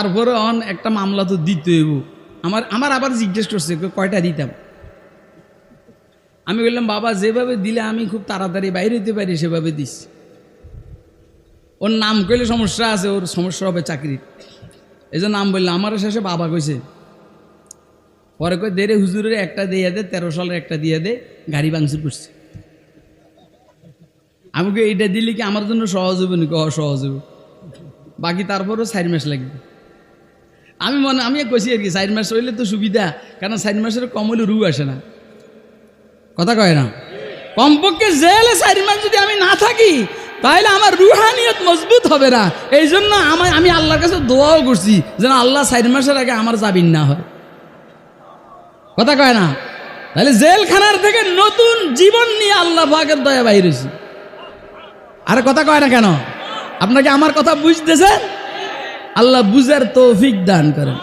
তারপরে অন একটা মামলা তো দিতে হইব। আমার আবার জিজ্ঞেস করছে কয়টা দিতাম। আমি বললাম বাবা যেভাবে দিলে আমি খুব তাড়াতাড়ি বাইরে হইতে পারি সেভাবে দিস। ওর নাম কইলে সমস্যা আছে, ওর সমস্যা হবে চাকরির, এই যে নাম বললাম। আমার শেষে বাবা কইছে, পরে কই দেরে হুজুরের একটা দিয়ে দে, 13 সালের একটা দিয়ে দে, গাড়ি ভাঙচুর করছে। আমি কই এইটা দিলে কি আমার জন্য সহজ হবে নাকি? সহজ হবে, বাকি তারপরও 4 মাস লাগবে। আমি কইছি আর কি 4 মাস হইলে তো সুবিধা, কারণ 4 মাসের কম হলে রু আসে না, কথা কয় না। কমপক্ষে জেলে 4 মাস যদি আমি না থাকি তাহলে আমার রুহানিয়ত মজবুত হবে না। এই জন্য আমি আল্লাহর কাছে দোয়াও করছি যেন আল্লাহ 4 মাসের আগে আমার জামিন না হয়, কথা কয় না। তাহলে জেলখানার থেকে নতুন জীবন নিয়ে আল্লাহ পাকের দয়া বাইর হইছি। আর কথা কয় না কেন? আপনাকে আমার কথা বুঝতেছেন? আল্লাহ বুঝার তৌফিক দান করেন।